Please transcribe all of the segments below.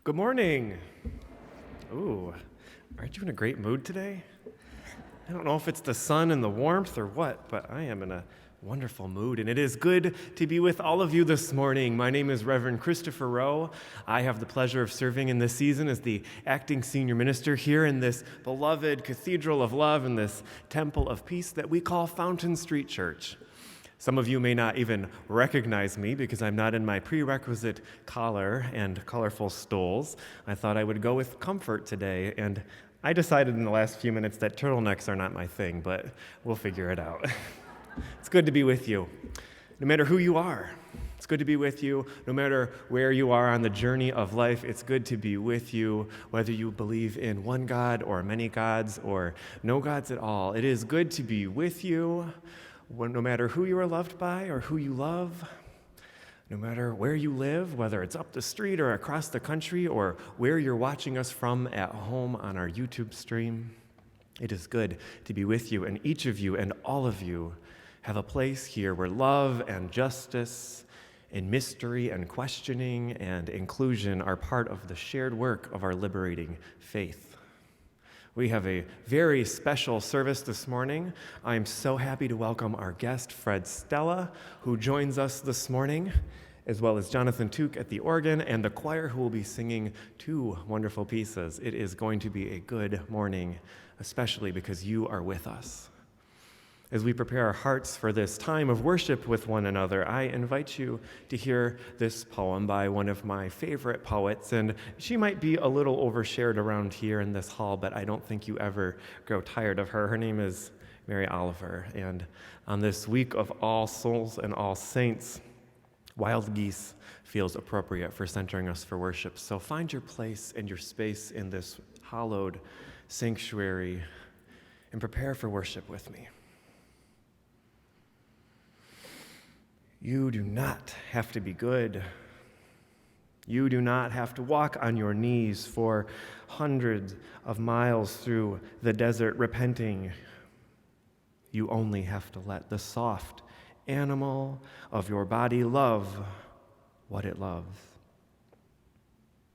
Good morning. Ooh, aren't you in a great mood today? I don't know if it's the sun and the warmth or what, but I am in a wonderful mood, and it is good to be with all of you this morning. My name is Reverend Christopher Rowe. I have the pleasure of serving in this season as the acting senior minister here in this beloved cathedral of love and this temple of peace that we call Fountain Street Church. Some of you may not even recognize me because I'm not in my prerequisite collar and colorful stoles. I thought I would go with comfort today, and I decided in the last few minutes that turtlenecks are not my thing, but we'll figure it out. It's good to be with you, no matter who you are. It's good to be with you, no matter where you are on the journey of life. It's good to be with you, whether you believe in one God or many gods or no gods at all. It is good to be with you, no matter who you are loved by or who you love, no matter where you live, whether it's up the street or across the country or where you're watching us from at home on our YouTube stream. It is good to be with you, and each of you and all of you have a place here where love and justice and mystery and questioning and inclusion are part of the shared work of our liberating faith. We have a very special service this morning. I'm so happy to welcome our guest, Stella, who joins us this morning, as well as Jonathan Tuuk at the organ and the choir who will be singing two wonderful pieces. It is going to be a good morning, especially because you are with us. As we prepare our hearts for this time of worship with one another, I invite you to hear this poem by one of my favorite poets, and she might be a little overshared around here in this hall, but I don't think you ever grow tired of her. Her name is Mary Oliver, and on this week of All Souls and All Saints, Wild Geese feels appropriate for centering us for worship. So find your place and your space in this hallowed sanctuary and prepare for worship with me. You do not have to be good. You do not have to walk on your knees for hundreds of miles through the desert repenting. You only have to let the soft animal of your body love what it loves.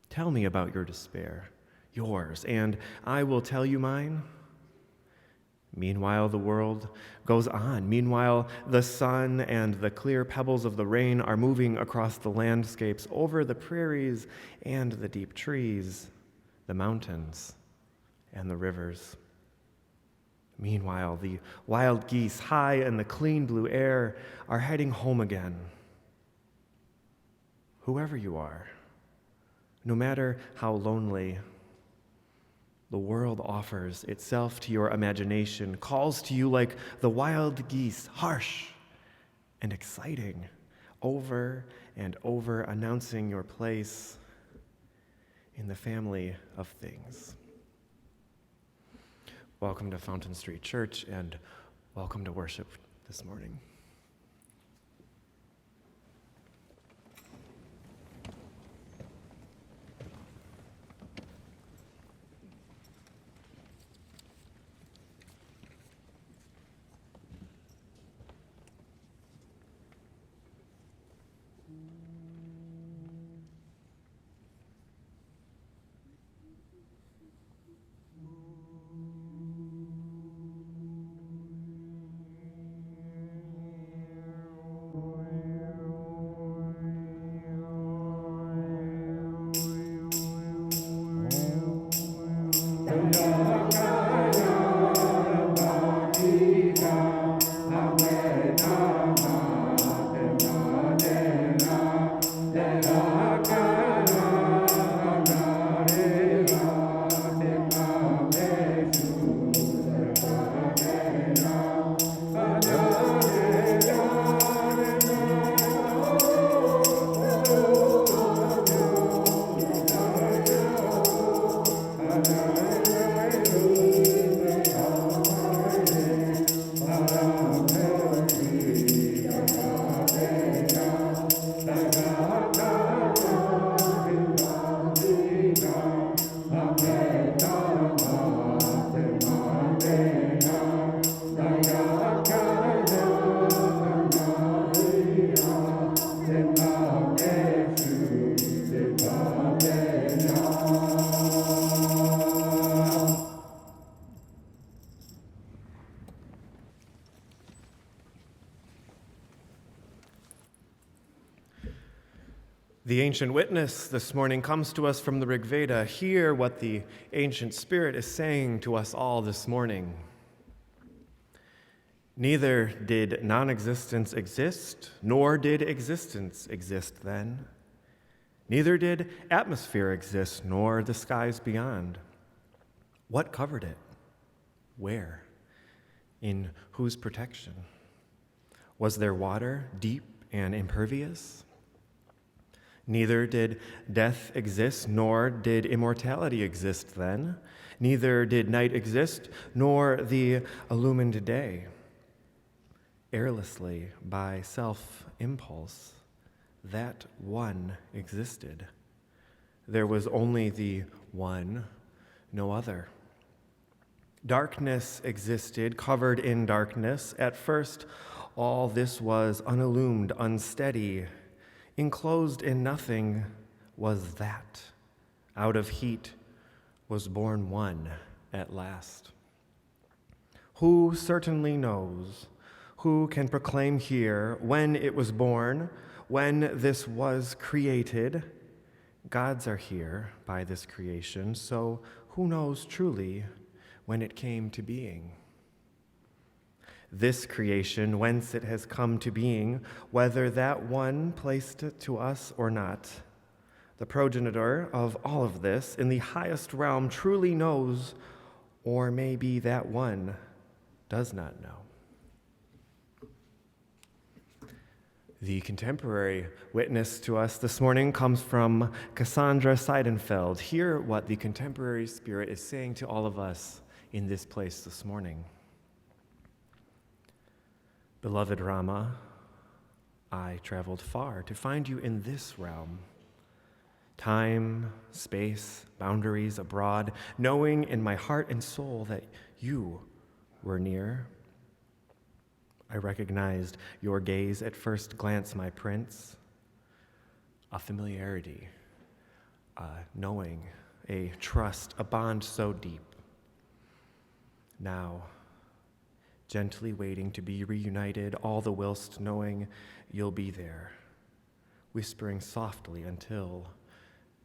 Tell me about your despair, yours, and I will tell you mine. Meanwhile, the world goes on. Meanwhile, the sun and the clear pebbles of the rain are moving across the landscapes, over the prairies and the deep trees, the mountains and the rivers. Meanwhile, the wild geese, high in the clean blue air, are heading home again. Whoever you are, no matter how lonely, the world offers itself to your imagination, calls to you like the wild geese, harsh and exciting, over and over, announcing your place in the family of things. Welcome to Fountain Street Church, and welcome to worship this morning. The ancient witness this morning comes to us from the Rig Veda. Hear what the ancient spirit is saying to us all this morning. Neither did non-existence exist, nor did existence exist then. Neither did atmosphere exist, nor the skies beyond. What covered it? Where? In whose protection? Was there water, deep and impervious? Neither did death exist, nor did immortality exist then. Neither did night exist, nor the illumined day. Airlessly, by self-impulse, that one existed. There was only the one, no other. Darkness existed, covered in darkness. At first, all this was unillumined, unsteady. Enclosed in nothing was that. Out of heat was born one at last. Who certainly knows, who can proclaim here when it was born, when this was created? Gods are here by this creation, so who knows truly when it came to being? This creation, whence it has come to being, whether that one placed it to us or not, the progenitor of all of this in the highest realm truly knows, or maybe that one does not know. The contemporary witness to us this morning comes from Cassandra Seidenfeld. Hear what the contemporary spirit is saying to all of us in this place this morning. Beloved Rama, I traveled far to find you in this realm. Time, space, boundaries abroad, knowing in my heart and soul that you were near. I recognized your gaze at first glance, my prince. A familiarity, a knowing, a trust, a bond so deep. Now, gently waiting to be reunited, all the whilst knowing you'll be there, whispering softly until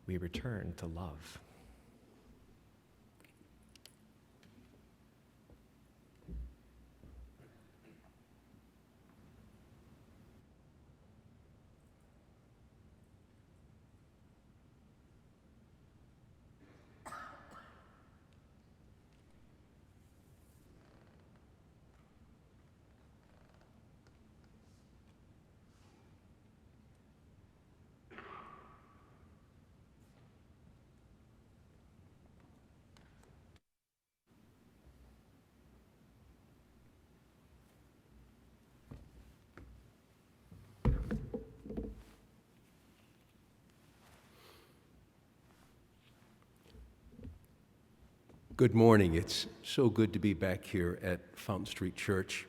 we return to love. Good morning. It's so good to be back here at Fountain Street Church.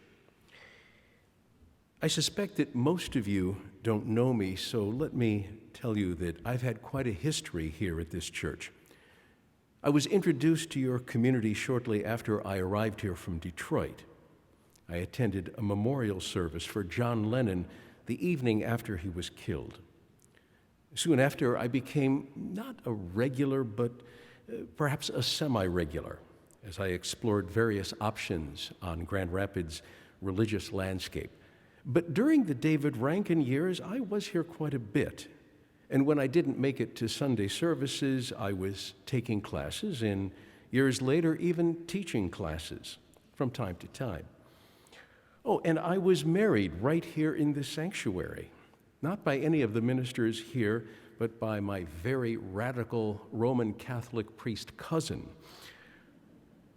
I suspect that most of you don't know me, so let me tell you that I've had quite a history here at this church. I was introduced to your community shortly after I arrived here from Detroit. I attended a memorial service for John Lennon the evening after he was killed. Soon after, I became not a regular, but perhaps a semi-regular, as I explored various options on Grand Rapids' religious landscape. But during the David Rankin years, I was here quite a bit. And when I didn't make it to Sunday services, I was taking classes, and years later, even teaching classes from time to time. Oh, and I was married right here in this sanctuary, not by any of the ministers here, but by my very radical Roman Catholic priest cousin,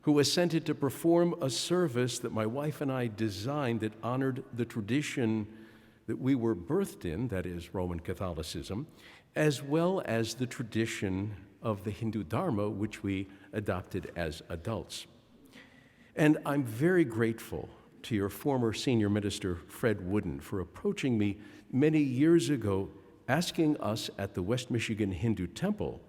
who assented to perform a service that my wife and I designed that honored the tradition that we were birthed in, that is Roman Catholicism, as well as the tradition of the Hindu Dharma, which we adopted as adults. And I'm very grateful to your former senior minister, Fred Wooden, for approaching me many years ago asking us at the West Michigan Hindu Temple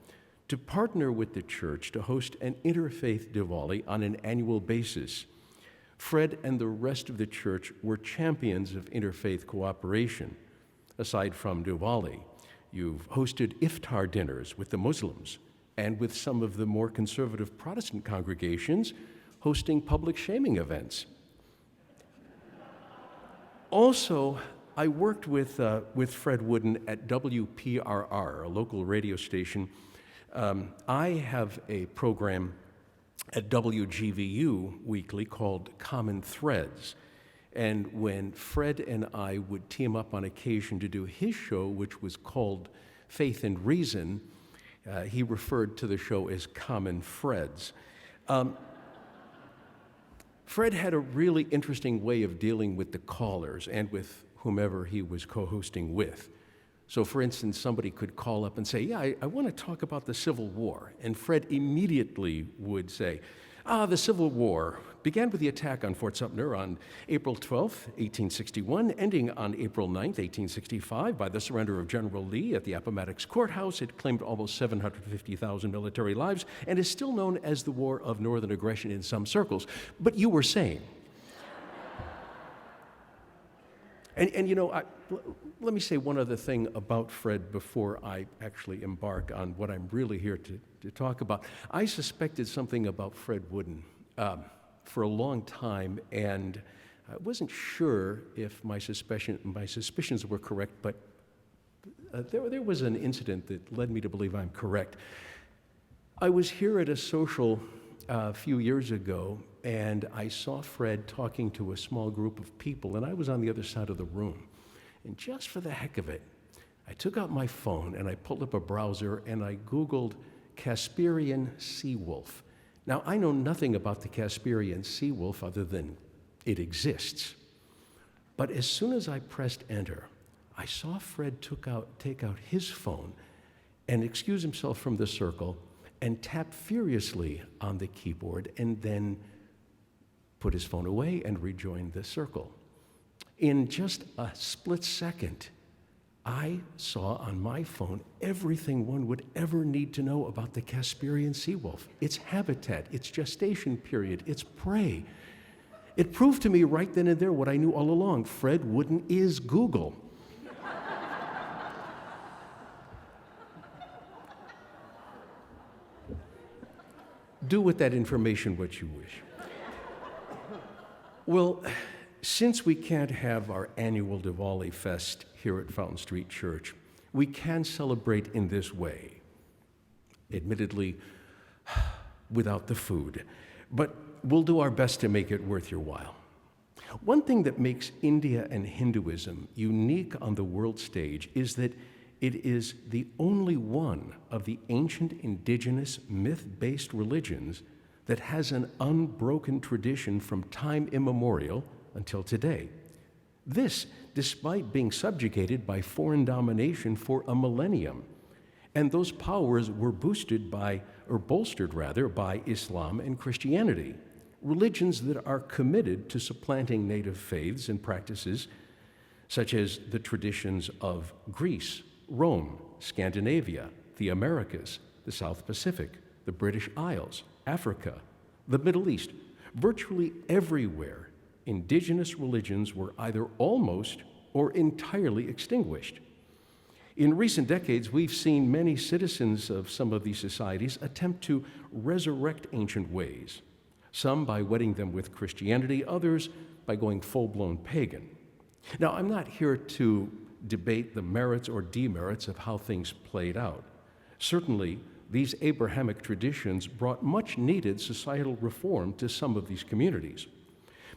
to partner with the church to host an interfaith Diwali on an annual basis. Fred and the rest of the church were champions of interfaith cooperation. Aside from Diwali, You've hosted iftar dinners with the Muslims and with some of the more conservative Protestant congregations, hosting public shaming events. Also, I worked with Fred Wooden at WPRR, a local radio station. I have a program at WGVU weekly called Common Threads. And when Fred and I would team up on occasion to do his show, which was called Faith and Reason, he referred to the show as Common Freds. Fred had a really interesting way of dealing with the callers and with whomever he was co-hosting with. So for instance, somebody could call up and say, yeah, I want to talk about the Civil War. And Fred immediately would say, the Civil War began with the attack on Fort Sumter on April 12, 1861, ending on April 9, 1865, by the surrender of General Lee at the Appomattox Courthouse. It claimed almost 750,000 military lives and is still known as the War of Northern Aggression in some circles. But you were saying. And you know, let me say one other thing about Fred before I actually embark on what I'm really here to talk about. I suspected something about Fred Wooden for a long time, and I wasn't sure if my suspicions were correct, but there was an incident that led me to believe I'm correct. I was here at a social a few years ago, and I saw Fred talking to a small group of people, and I was on the other side of the room. And just for the heck of it, I took out my phone and I pulled up a browser and I Googled Casparian sea wolf. Now, I know nothing about the Casparian sea wolf other than it exists. But as soon as I pressed enter, I saw Fred take out his phone and excuse himself from the circle and tap furiously on the keyboard and then put his phone away and rejoin the circle. In just a split second, I saw on my phone everything one would ever need to know about the Casparian sea wolf, its habitat, its gestation period, its prey. It proved to me right then and there what I knew all along. Fred Wooden is Google. Do with that information what you wish. Well, since we can't have our annual Diwali fest here at Fountain Street Church, we can celebrate in this way. Admittedly, without the food, but we'll do our best to make it worth your while. One thing that makes India and Hinduism unique on the world stage is that it is the only one of the ancient indigenous myth-based religions that has an unbroken tradition from time immemorial until today. This, despite being subjugated by foreign domination for a millennium. And those powers were bolstered by Islam and Christianity, religions that are committed to supplanting native faiths and practices, such as the traditions of Greece, Rome, Scandinavia, the Americas, the South Pacific, the British Isles, Africa, the Middle East. Virtually everywhere, indigenous religions were either almost or entirely extinguished. In recent decades, we've seen many citizens of some of these societies attempt to resurrect ancient ways, some by wedding them with Christianity, others by going full-blown pagan. Now, I'm not here to debate the merits or demerits of how things played out. Certainly, these Abrahamic traditions brought much-needed societal reform to some of these communities.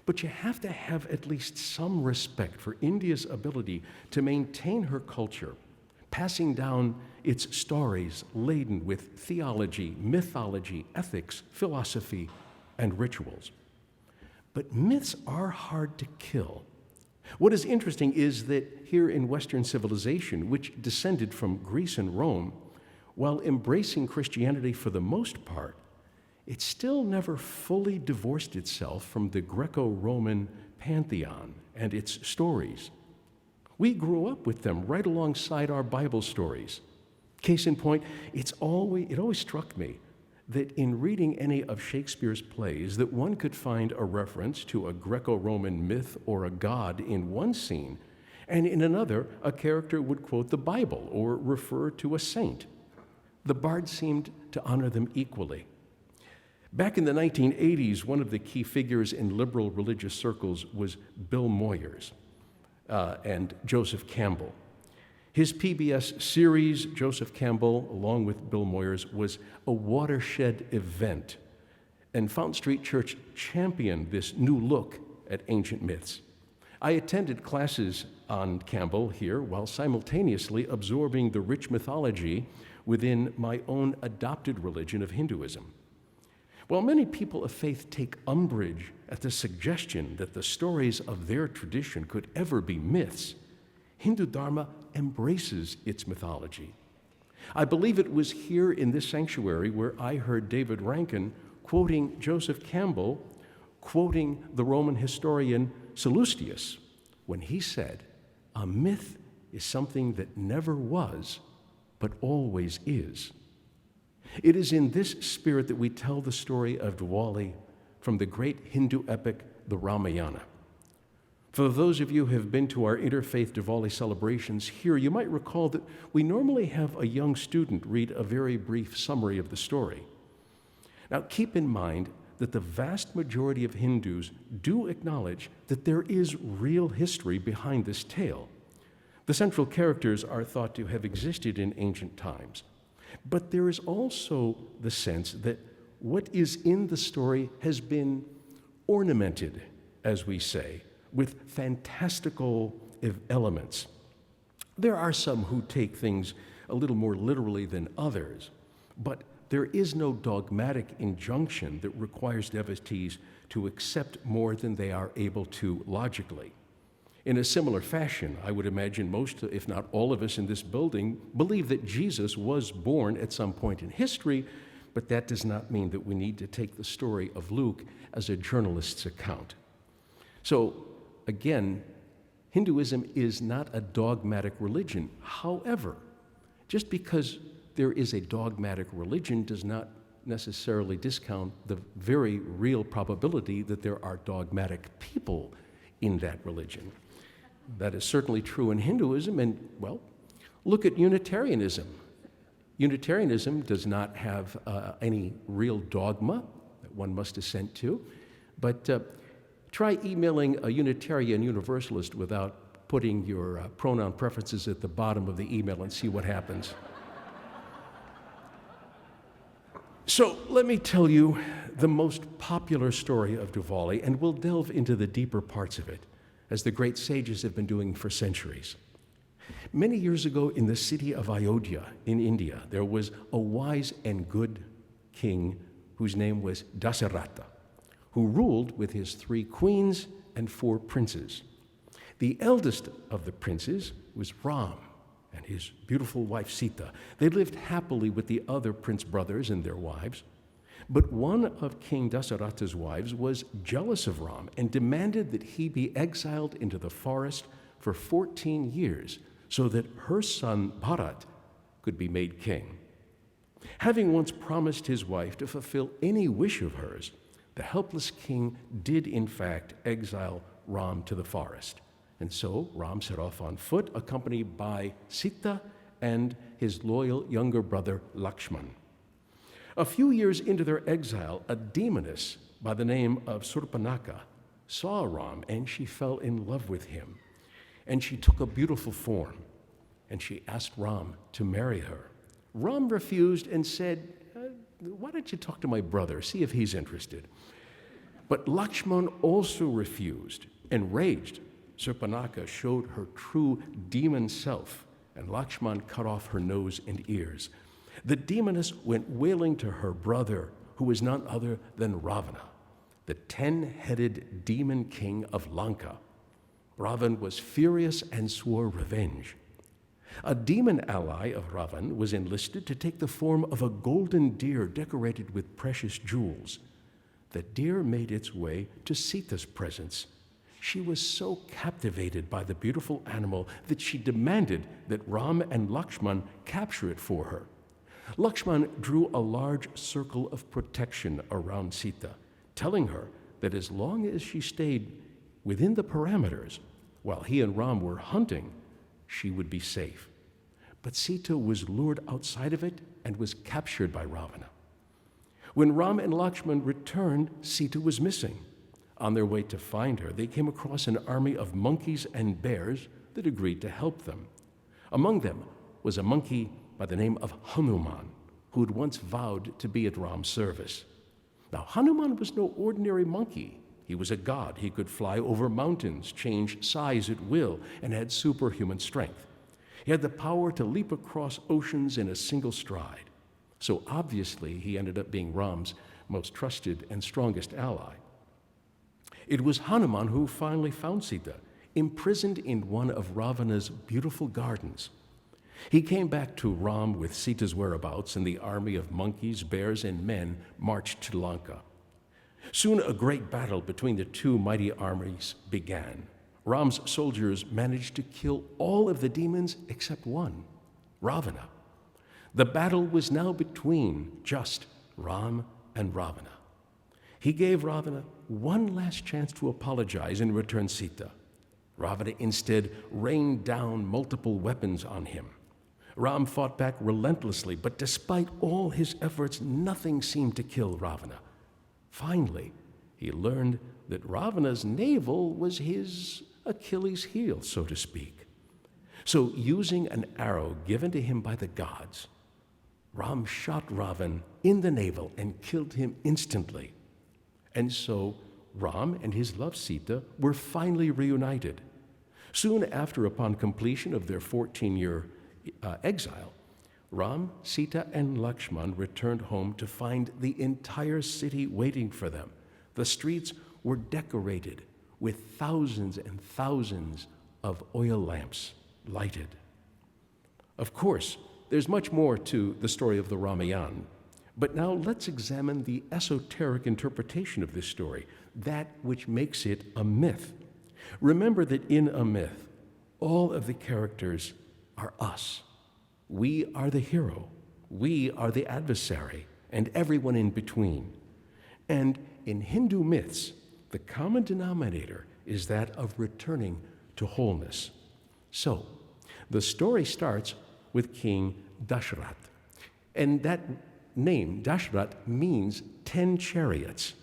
But you have to have at least some respect for India's ability to maintain her culture, passing down its stories laden with theology, mythology, ethics, philosophy, and rituals. But myths are hard to kill. What is interesting is that here in Western civilization, which descended from Greece and Rome, while embracing Christianity for the most part, it still never fully divorced itself from the Greco-Roman pantheon and its stories. We grew up with them right alongside our Bible stories. Case in point, it always struck me that in reading any of Shakespeare's plays that one could find a reference to a Greco-Roman myth or a god in one scene And in another, a character would quote the Bible or refer to a saint. The bards seemed to honor them equally. Back in the 1980s, one of the key figures in liberal religious circles was Bill Moyers and Joseph Campbell. His PBS series, Joseph Campbell, along with Bill Moyers, was a watershed event, and Fountain Street Church championed this new look at ancient myths. I attended classes on Campbell here while simultaneously absorbing the rich mythology within my own adopted religion of Hinduism. While many people of faith take umbrage at the suggestion that the stories of their tradition could ever be myths, Hindu Dharma embraces its mythology. I believe it was here in this sanctuary where I heard David Rankin quoting Joseph Campbell, quoting the Roman historian Sallustius, when he said, "A myth is something that never was, but always is." It is in this spirit that we tell the story of Diwali from the great Hindu epic, the Ramayana. For those of you who have been to our interfaith Diwali celebrations here, you might recall that we normally have a young student read a very brief summary of the story. Now, keep in mind that the vast majority of Hindus do acknowledge that there is real history behind this tale. The central characters are thought to have existed in ancient times. But there is also the sense that what is in the story has been ornamented, as we say, with fantastical elements. There are some who take things a little more literally than others, but there is no dogmatic injunction that requires devotees to accept more than they are able to logically. In a similar fashion, I would imagine most, if not all of us in this building, believe that Jesus was born at some point in history, but that does not mean that we need to take the story of Luke as a journalist's account. So, again, Hinduism is not a dogmatic religion. However, just because there is a dogmatic religion does not necessarily discount the very real probability that there are dogmatic people in that religion. That is certainly true in Hinduism, and, well, look at Unitarianism. Unitarianism does not have any real dogma that one must assent to, but try emailing a Unitarian Universalist without putting your pronoun preferences at the bottom of the email and see what happens. So let me tell you the most popular story of Diwali, and we'll delve into the deeper parts of it, as the great sages have been doing for centuries. Many years ago in the city of Ayodhya in India, there was a wise and good king whose name was Dasarata, who ruled with his 3 queens and 4 princes. The eldest of the princes was Ram and his beautiful wife Sita. They lived happily with the other prince brothers and their wives. But one of King Dasarata's wives was jealous of Ram and demanded that he be exiled into the forest for 14 years so that her son Bharat could be made king. Having once promised his wife to fulfill any wish of hers, the helpless king did in fact exile Ram to the forest. And so Ram set off on foot, accompanied by Sita and his loyal younger brother Lakshman. A few years into their exile, a demoness by the name of Surpanaka saw Ram, and she fell in love with him. And she took a beautiful form, and she asked Ram to marry her. Ram refused and said, "Why don't you talk to my brother, see if he's interested?" But Lakshman also refused. Enraged, Surpanaka showed her true demon self, and Lakshman cut off her nose and ears. The demoness went wailing to her brother, who was none other than Ravana, the 10-headed demon king of Lanka. Ravan was furious and swore revenge. A demon ally of Ravan was enlisted to take the form of a golden deer decorated with precious jewels. The deer made its way to Sita's presence. She was so captivated by the beautiful animal that she demanded that Ram and Lakshman capture it for her. Lakshman drew a large circle of protection around Sita, telling her that as long as she stayed within the parameters, while he and Ram were hunting, she would be safe. But Sita was lured outside of it and was captured by Ravana. When Ram and Lakshman returned, Sita was missing. On their way to find her, they came across an army of monkeys and bears that agreed to help them. Among them was a monkey by the name of Hanuman, who had once vowed to be at Ram's service. Now, Hanuman was no ordinary monkey. He was a god. He could fly over mountains, change size at will, and had superhuman strength. He had the power to leap across oceans in a single stride. So obviously, he ended up being Ram's most trusted and strongest ally. It was Hanuman who finally found Sita, imprisoned in one of Ravana's beautiful gardens. He came back to Ram with Sita's whereabouts, and the army of monkeys, bears, and men marched to Lanka. Soon a great battle between the two mighty armies began. Ram's soldiers managed to kill all of the demons except one, Ravana. The battle was now between just Ram and Ravana. He gave Ravana one last chance to apologize and return Sita. Ravana instead rained down multiple weapons on him. Ram fought back relentlessly, but despite all his efforts, nothing seemed to kill Ravana. Finally, he learned that Ravana's navel was his Achilles' heel, so to speak. So, using an arrow given to him by the gods, Ram shot Ravan in the navel and killed him instantly. And so, Ram and his love Sita were finally reunited. Soon after, upon completion of their 14-year exile, Ram, Sita, and Lakshman returned home to find the entire city waiting for them. The streets were decorated with thousands and thousands of oil lamps lighted. Of course, there's much more to the story of the Ramayana, but now let's examine the esoteric interpretation of this story, that which makes it a myth. Remember that in a myth, all of the characters are us. We are the hero, we are the adversary, and everyone in between. And in Hindu myths, the common denominator is that of returning to wholeness. So, the story starts with King Dashrath. And that name, Dashrath, means 10 chariots.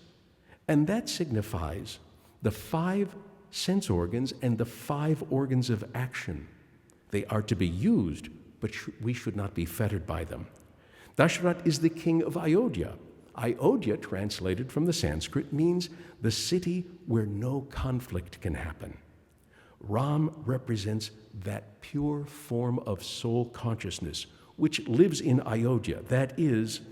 And that signifies the 5 sense organs and the 5 organs of action. They are to be used, but we should not be fettered by them. Dashrath is the king of Ayodhya. Ayodhya, translated from the Sanskrit, means the city where no conflict can happen. Ram represents that pure form of soul consciousness which lives in Ayodhya. That is,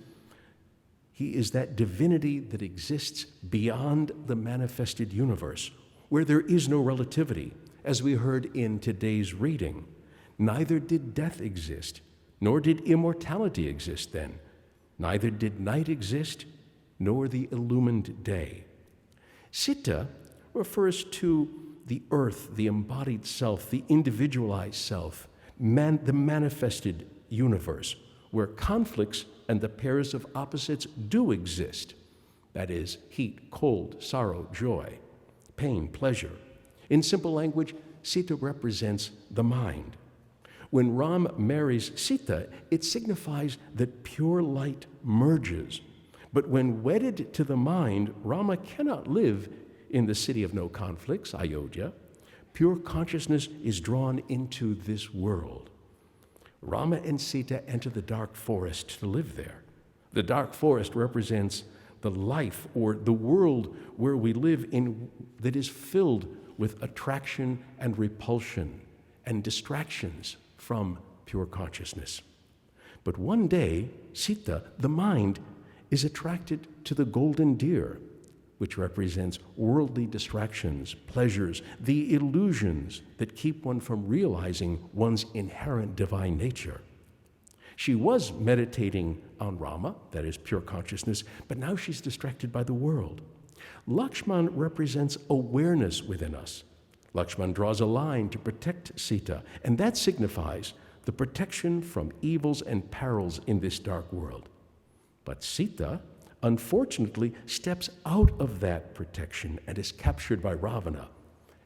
he is that divinity that exists beyond the manifested universe, where there is no relativity, as we heard in today's reading. Neither did death exist, nor did immortality exist then. Neither did night exist, nor the illumined day. Sita refers to the earth, the embodied self, the individualized self, the manifested universe, where conflicts and the pairs of opposites do exist. That is, heat, cold, sorrow, joy, pain, pleasure. In simple language, Sita represents the mind. When Ram marries Sita, it signifies that pure light merges. But when wedded to the mind, Rama cannot live in the city of no conflicts, Ayodhya. Pure consciousness is drawn into this world. Rama and Sita enter the dark forest to live there. The dark forest represents the life or the world where we live in that is filled with attraction and repulsion and distractions from pure consciousness. But one day, Sita, the mind, is attracted to the golden deer, which represents worldly distractions, pleasures, the illusions that keep one from realizing one's inherent divine nature. She was meditating on Rama, that is pure consciousness, but now she's distracted by the world. Lakshman represents awareness within us. Lakshman draws a line to protect Sita, and that signifies the protection from evils and perils in this dark world. But Sita, unfortunately, steps out of that protection and is captured by Ravana.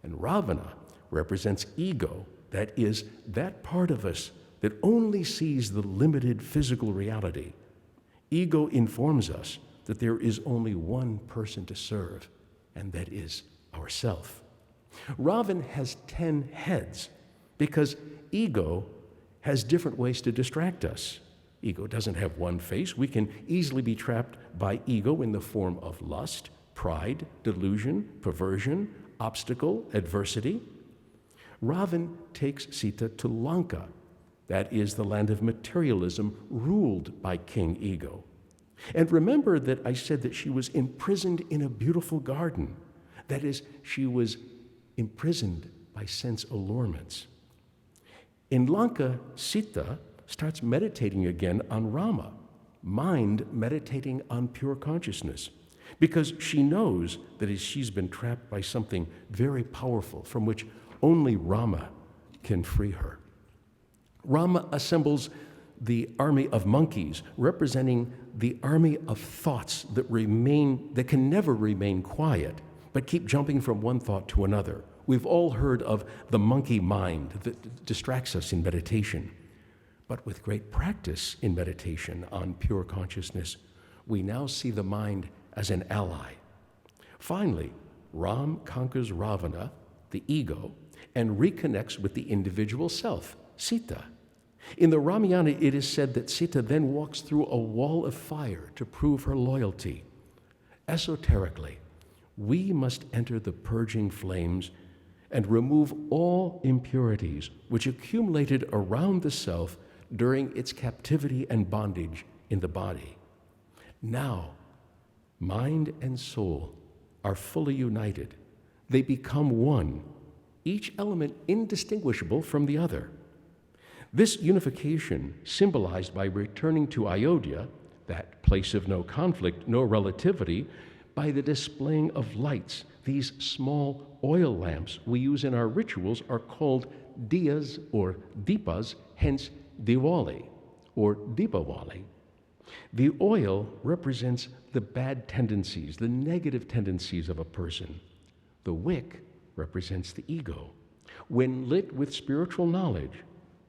And Ravana represents ego, that is, that part of us that only sees the limited physical reality. Ego informs us that there is only one person to serve, and that is ourself. Ravan has 10 heads because ego has different ways to distract us. Ego doesn't have one face. We can easily be trapped by ego in the form of lust, pride, delusion, perversion, obstacle, adversity. Ravan takes Sita to Lanka. That is the land of materialism ruled by King Ego. And remember that I said that she was imprisoned in a beautiful garden. That is, she was imprisoned by sense allurements. In Lanka, Sita starts meditating again on Rama, mind meditating on pure consciousness, because she knows that she's been trapped by something very powerful from which only Rama can free her. Rama assembles the army of monkeys, representing the army of thoughts that can never remain quiet, but keep jumping from one thought to another. We've all heard of the monkey mind that distracts us in meditation. But with great practice in meditation on pure consciousness, we now see the mind as an ally. Finally, Ram conquers Ravana, the ego, and reconnects with the individual self, Sita. In the Ramayana, it is said that Sita then walks through a wall of fire to prove her loyalty. Esoterically, we must enter the purging flames and remove all impurities which accumulated around the self during its captivity and bondage in the body. Now, mind and soul are fully united. They become one, each element indistinguishable from the other. This unification, symbolized by returning to Ayodhya, that place of no conflict, no relativity, by the displaying of lights. These small oil lamps we use in our rituals are called diyas or deepas, hence Diwali or Deepawali. The oil represents the bad tendencies, the negative tendencies of a person. The wick represents the ego. When lit with spiritual knowledge,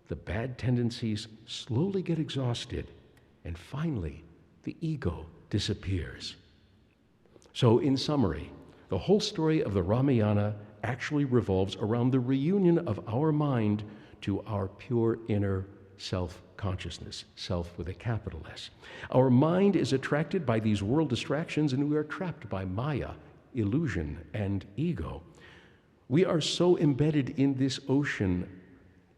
the bad tendencies slowly get exhausted, and finally, the ego disappears. So, in summary, the whole story of the Ramayana actually revolves around the reunion of our mind to our pure inner self-consciousness, self with a capital S. Our mind is attracted by these world distractions, and we are trapped by Maya, illusion, and ego. We are so embedded in this ocean,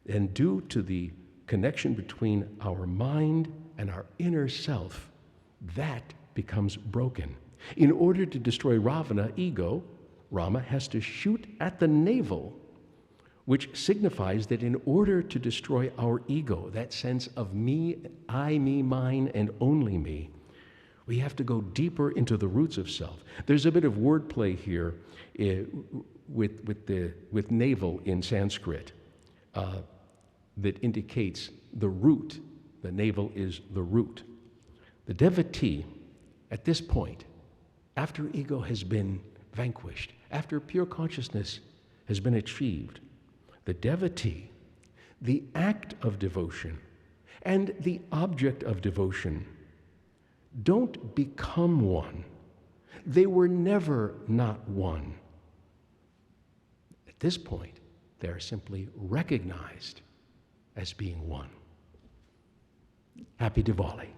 and due to the connection between our mind and our inner self, that becomes broken. In order to destroy Ravana, ego, Rama has to shoot at the navel, which signifies that in order to destroy our ego, that sense of me, I, me, mine, and only me, we have to go deeper into the roots of self. There's a bit of wordplay here with navel in Sanskrit that indicates the root. The navel is the root. The devotee, at this point, after ego has been vanquished, after pure consciousness has been achieved, the devotee, the act of devotion, and the object of devotion don't become one. They were never not one. At this point, they are simply recognized as being one. Happy Diwali.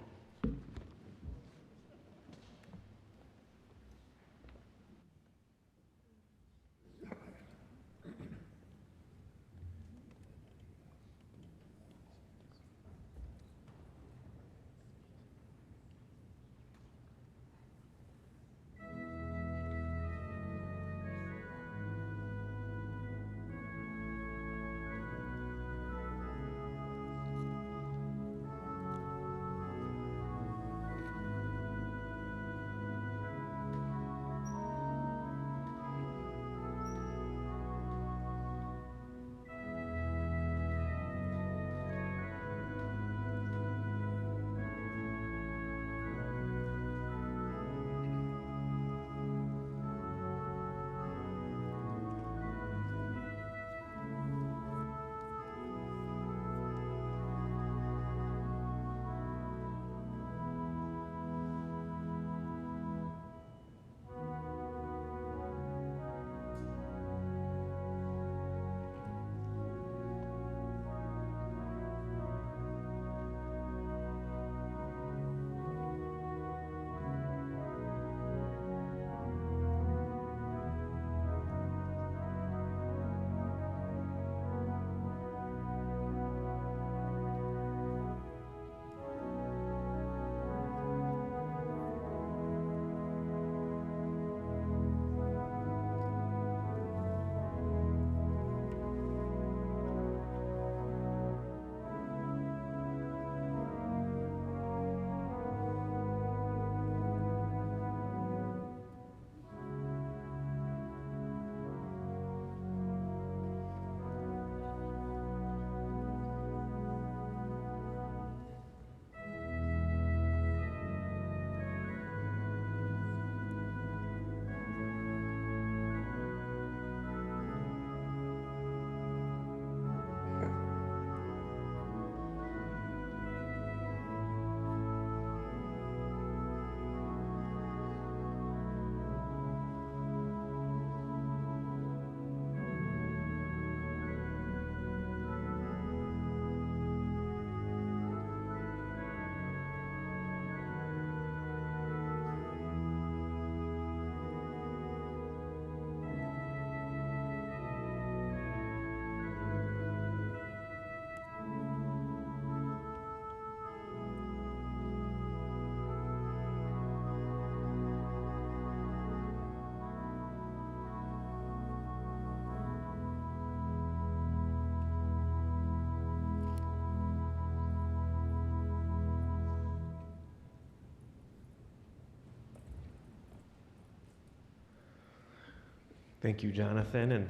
Thank you, Jonathan, and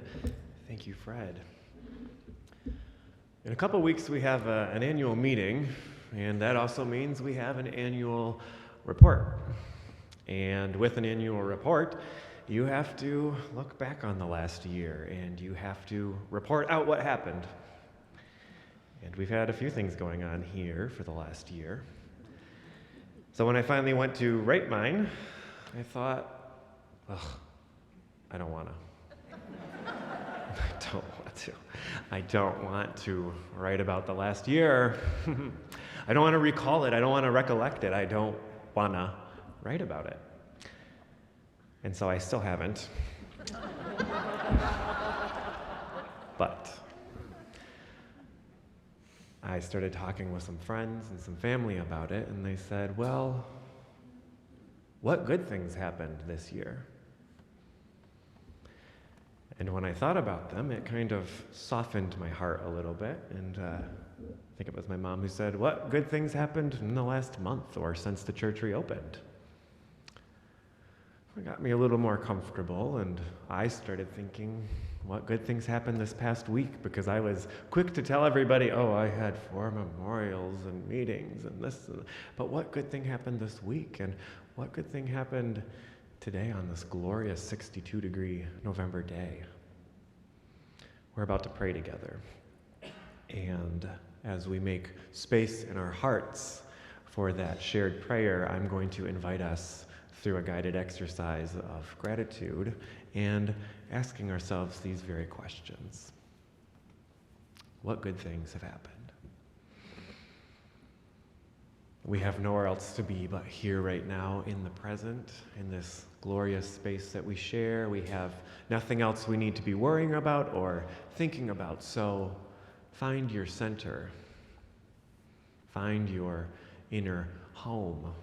thank you, Fred. In a couple weeks, we have an annual meeting, and that also means we have an annual report. And with an annual report, you have to look back on the last year, and you have to report out what happened. And we've had a few things going on here for the last year. So when I finally went to write mine, I thought, ugh, I don't want to. I don't want to write about the last year. I don't want to recall it. I don't want to recollect it. I don't want to write about it. And so I still haven't. But I started talking with some friends and some family about it, and they said, well, what good things happened this year? And when I thought about them, it kind of softened my heart a little bit. And I think it was my mom who said, what good things happened in the last month or since the church reopened? It got me a little more comfortable, and I started thinking, what good things happened this past week? Because I was quick to tell everybody, oh, I had 4 memorials and meetings and this. But what good thing happened this week? And what good thing happened today on this glorious 62-degree November day? We're about to pray together. And as we make space in our hearts for that shared prayer, I'm going to invite us through a guided exercise of gratitude and asking ourselves these very questions. What good things have happened? We have nowhere else to be but here right now in the present, in this glorious space that we share. We have nothing else we need to be worrying about or thinking about. So find your center. Find your inner home.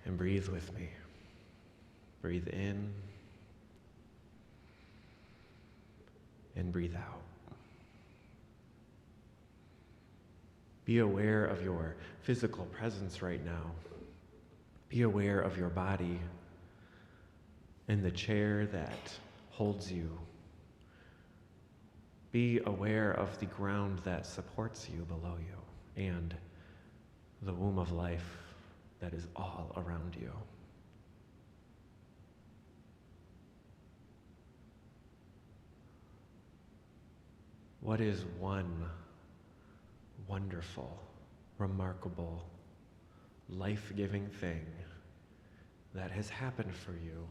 And breathe with me. Breathe in and breathe out. Be aware of your physical presence right now. Be aware of your body and the chair that holds you. Be aware of the ground that supports you below you and the womb of life that is all around you. What is one wonderful, remarkable, life-giving thing that has happened for you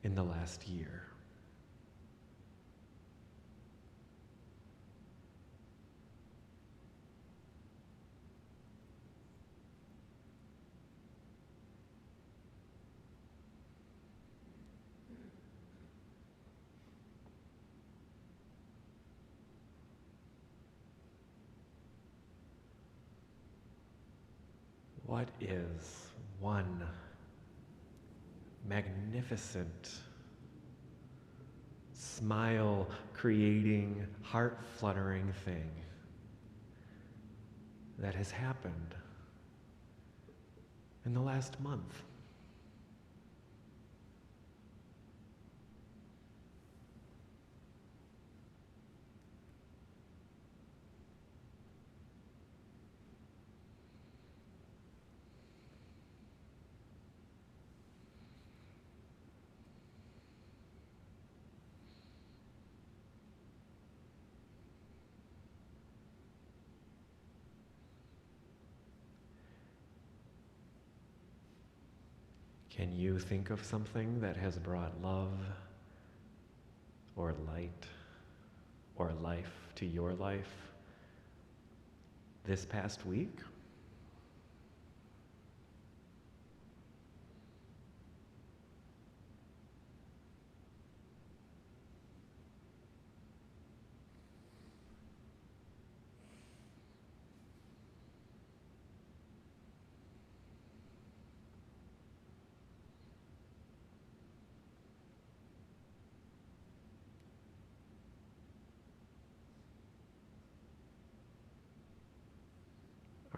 in the last year? What is one magnificent, smile-creating, heart-fluttering thing that has happened in the last month? Can you think of something that has brought love or light or life to your life this past week?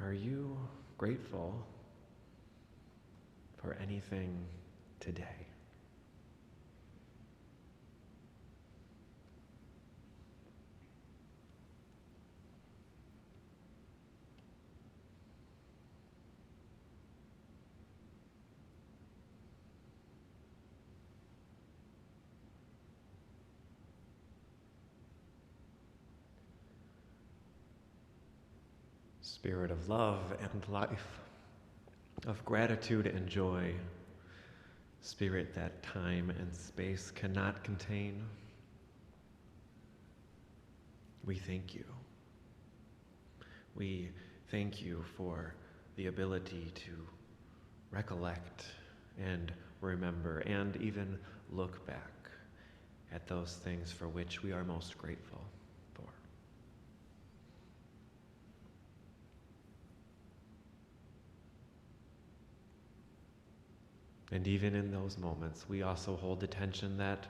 Are you grateful for anything today? Spirit of love and life, of gratitude and joy, Spirit that time and space cannot contain, we thank you. We thank you for the ability to recollect and remember and even look back at those things for which we are most grateful for. And even in those moments, we also hold the tension that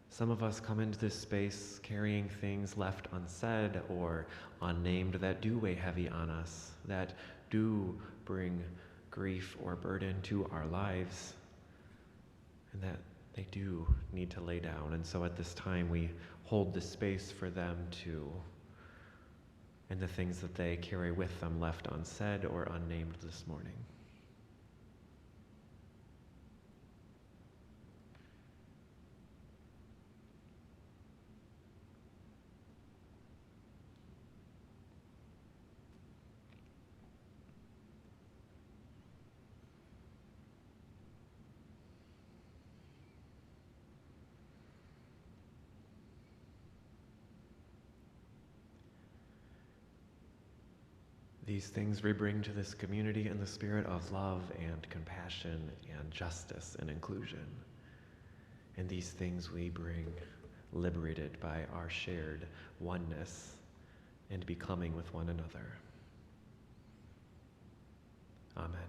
some of us come into this space carrying things left unsaid or unnamed that do weigh heavy on us, that do bring grief or burden to our lives, and that they do need to lay down. And so at this time, we hold the space for them too, and the things that they carry with them left unsaid or unnamed this morning. These things we bring to this community in the spirit of love and compassion and justice and inclusion. And these things we bring liberated by our shared oneness and becoming with one another. Amen.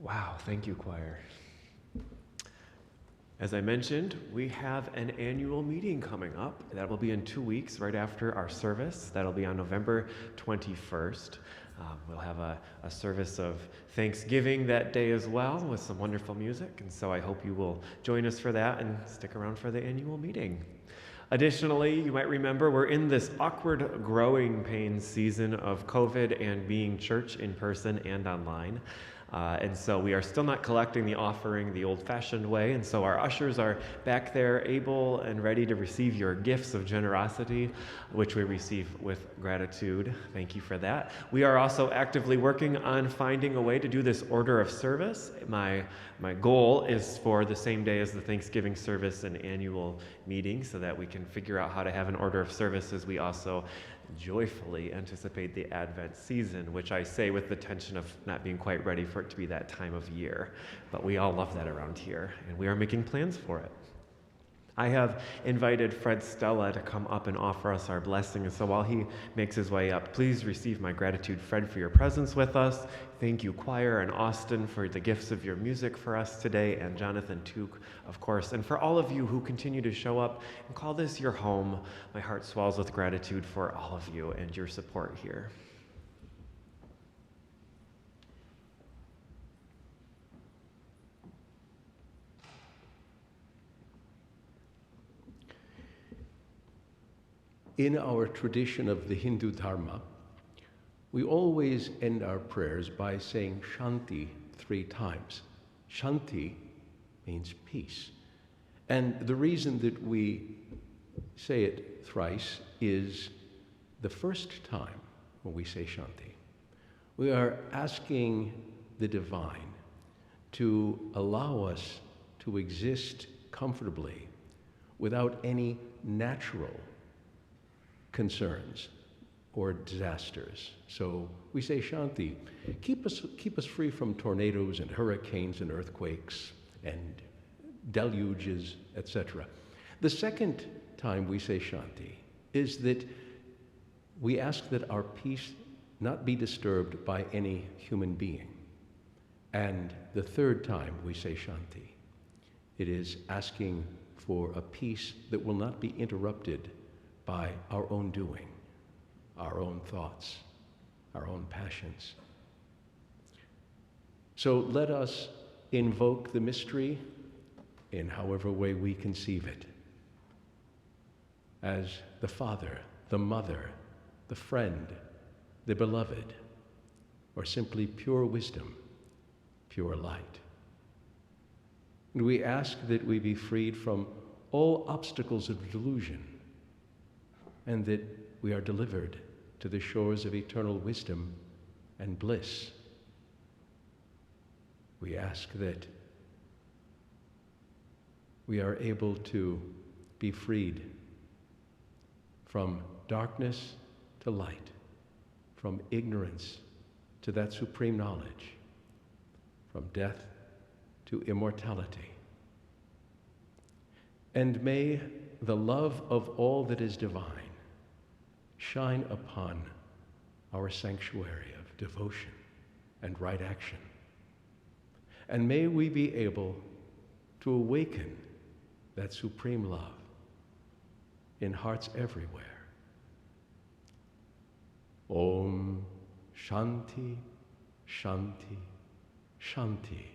Wow, thank you, choir. As I mentioned, we have an annual meeting coming up. That will be in 2 weeks, right after our service. That'll be on November 21st. We'll have a service of Thanksgiving that day as well with some wonderful music. And so I hope you will join us for that and stick around for the annual meeting. Additionally, you might remember we're in this awkward growing pains season of COVID and being church in person and online. And so we are still not collecting the offering the old-fashioned way, and so our ushers are back there able and ready to receive your gifts of generosity, which we receive with gratitude. Thank you for that. We are also actively working on finding a way to do this order of service. My goal is for the same day as the Thanksgiving service and annual meeting so that we can figure out how to have an order of service as we also joyfully anticipate the Advent season, which I say with the tension of not being quite ready for it to be that time of year. But we all love that around here, and we are making plans for it. I have invited Fred Stella to come up and offer us our blessing, and so while he makes his way up, please receive my gratitude, Fred, for your presence with us. Thank you, choir, and Austin, for the gifts of your music for us today, and Jonathan Tuuk, of course, and for all of you who continue to show up and call this your home. My heart swells with gratitude for all of you and your support here. In our tradition of the Hindu Dharma, we always end our prayers by saying Shanti 3 times. Shanti means peace. And the reason that we say it thrice is the first time when we say Shanti, we are asking the divine to allow us to exist comfortably without any natural concerns or disasters. So we say Shanti. Keep us free from tornadoes and hurricanes and earthquakes and deluges, etc. The second time we say Shanti is that we ask that our peace not be disturbed by any human being. And the third time we say Shanti, it is asking for a peace that will not be interrupted by our own doing, our own thoughts, our own passions. So let us invoke the mystery in however way we conceive it, as the Father, the Mother, the Friend, the Beloved, or simply pure wisdom, pure light. And we ask that we be freed from all obstacles of delusion, and that we are delivered to the shores of eternal wisdom and bliss. We ask that we are able to be freed from darkness to light, from ignorance to that supreme knowledge, from death to immortality. And may the love of all that is divine shine upon our sanctuary of devotion and right action. And may we be able to awaken that supreme love in hearts everywhere. Om Shanti, Shanti, Shanti.